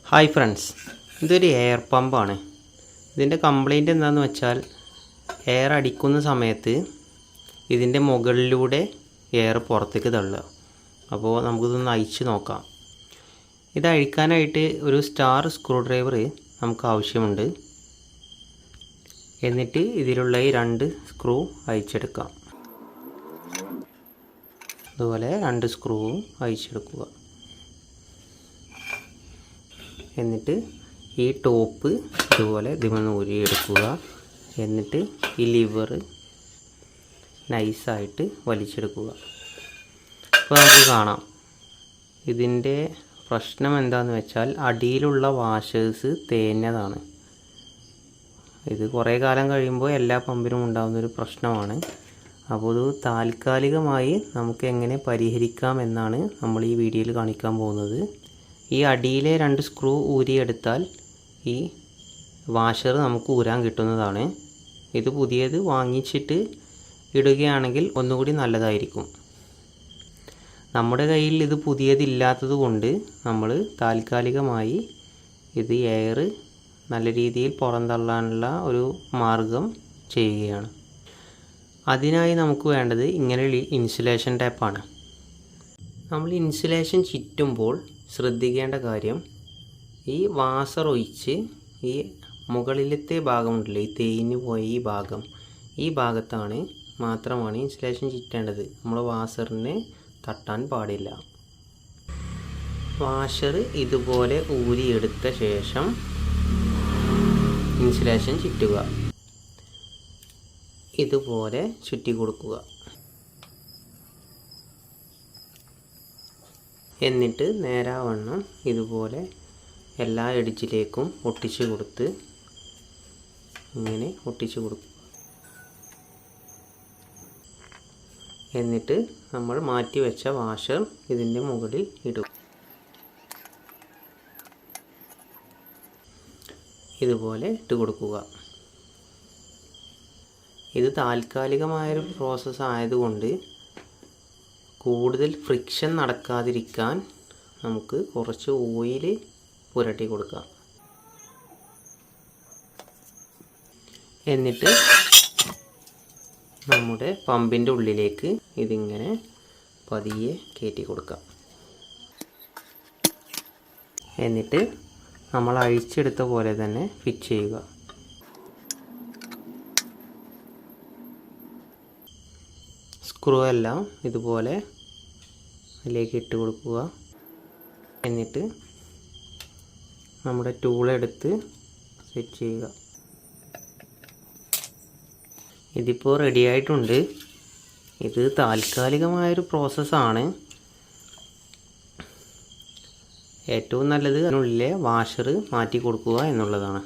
Hi friends, ഇതൊരു air പമ്പാണ്. ഇതിൻ്റെ complaint എന്താണെന്ന് വെച്ചാൽ എയർ അടിക്കുന്ന സമയത്ത് ഇതിൻ്റെ മുകളിലൂടെ എയർ പുറത്തേക്ക് തള്ളുക. അപ്പോൾ നമുക്കിതൊന്ന് അഴിച്ച് നോക്കാം. ഇത് അഴിക്കാനായിട്ട് ഒരു സ്റ്റാർ സ്ക്രൂ ഡ്രൈവർ നമുക്ക് ആവശ്യമുണ്ട്. എന്നിട്ട് ഇതിലുള്ള ഈ 2 സ്ക്രൂ അഴിച്ചെടുക്കാം. അതുപോലെ 2 സ്ക്രൂവും അഴിച്ചെടുക്കുക. എന്നിട്ട് ഈ ടോപ്പ് ഇതുപോലെ ഇതിമന്ന് ഊരിയെടുക്കുക. എന്നിട്ട് ഈ ലിവർ നൈസായിട്ട് വലിച്ചെടുക്കുക. അപ്പോൾ നമുക്ക് കാണാം ഇതിൻ്റെ പ്രശ്നം എന്താണെന്ന് വെച്ചാൽ അടിയിലുള്ള വാഷേഴ്സ് തേഞ്ഞതാണ്. ഇത് കുറേ കാലം കഴിയുമ്പോൾ എല്ലാ പമ്പിനും ഉണ്ടാകുന്നൊരു പ്രശ്നമാണ്. അപ്പോൾ ഇത് താൽക്കാലികമായി നമുക്ക് എങ്ങനെ പരിഹരിക്കാം എന്നാണ് നമ്മൾ ഈ വീഡിയോയിൽ കാണിക്കാൻ പോകുന്നത്. ഈ അടിയിലെ 2 സ്ക്രൂ ഊരിയെടുത്താൽ ഈ വാഷർ നമുക്ക് ഊരാൻ കിട്ടുന്നതാണ്. ഇത് പുതിയത് വാങ്ങിച്ചിട്ട് ഇടുകയാണെങ്കിൽ ഒന്നുകൂടി നല്ലതായിരിക്കും. നമ്മുടെ കയ്യിൽ ഇത് പുതിയതില്ലാത്തത് കൊണ്ട് നമ്മൾ താൽക്കാലികമായി ഇത് എയർ നല്ല രീതിയിൽ പുറന്തള്ളാനുള്ള ഒരു മാർഗം ചെയ്യുകയാണ്. അതിനായി നമുക്ക് വേണ്ടത് ഇങ്ങനെ ഇൻസുലേഷൻ ടേപ്പാണ്. നമ്മൾ ഇൻസുലേഷൻ ചുറ്റുമ്പോൾ ശ്രദ്ധിക്കേണ്ട കാര്യം, ഈ വാസർ ഒഴിച്ച് ഈ മുകളിലത്തെ ഭാഗമുണ്ടല്ലോ, ഈ തേഞ്ഞു പോയ ഈ ഭാഗത്താണ് മാത്രമാണ് ഇൻസുലേഷൻ ചുറ്റേണ്ടത്. നമ്മൾ വാസറിനെ തട്ടാൻ പാടില്ല. വാഷർ ഇതുപോലെ ഊരിയെടുത്ത ശേഷം ഇൻസുലേഷൻ ചുറ്റുക. ഇതുപോലെ ചുറ്റി കൊടുക്കുക. എന്നിട്ട് നേരാവണ്ണം ഇതുപോലെ എല്ലാ എഡ്ജിലേക്കും ഒട്ടിച്ചു കൊടുത്ത് ഇങ്ങനെ ഒട്ടിച്ചു കൊടുക്കുക. എന്നിട്ട് നമ്മൾ മാറ്റി വെച്ച വാഷർ ഇതിൻ്റെ മുകളിൽ ഇടുക. ഇതുപോലെ ഇട്ട് കൊടുക്കുക. ഇത് താൽക്കാലികമായൊരു പ്രോസസ്സ് ആയതുകൊണ്ട് കൂടുതൽ ഫ്രിക്ഷൻ നടക്കാതിരിക്കാൻ നമുക്ക് കുറച്ച് ഓയിൽ പുരട്ടി കൊടുക്കാം. എന്നിട്ട് നമ്മുടെ പമ്പിൻ്റെ ഉള്ളിലേക്ക് ഇതിങ്ങനെ പതിയെ കയറ്റി കൊടുക്കാം. എന്നിട്ട് നമ്മൾ അഴിച്ചെടുത്ത പോലെ തന്നെ ഫിറ്റ് ചെയ്യുക. സ്ക്രൂ എല്ലാം ഇതുപോലെ അതിലേക്ക് ഇട്ട് കൊടുക്കുക. എന്നിട്ട് നമ്മുടെ ടൂളെടുത്ത് സെറ്റ് ചെയ്യുക. ഇതിപ്പോൾ റെഡി ആയിട്ടുണ്ട്. ഇത് താൽക്കാലികമായൊരു പ്രോസസ്സാണ്. ഏറ്റവും നല്ലത് അതിനുള്ളിലെ വാഷർ മാറ്റി കൊടുക്കുക എന്നുള്ളതാണ്.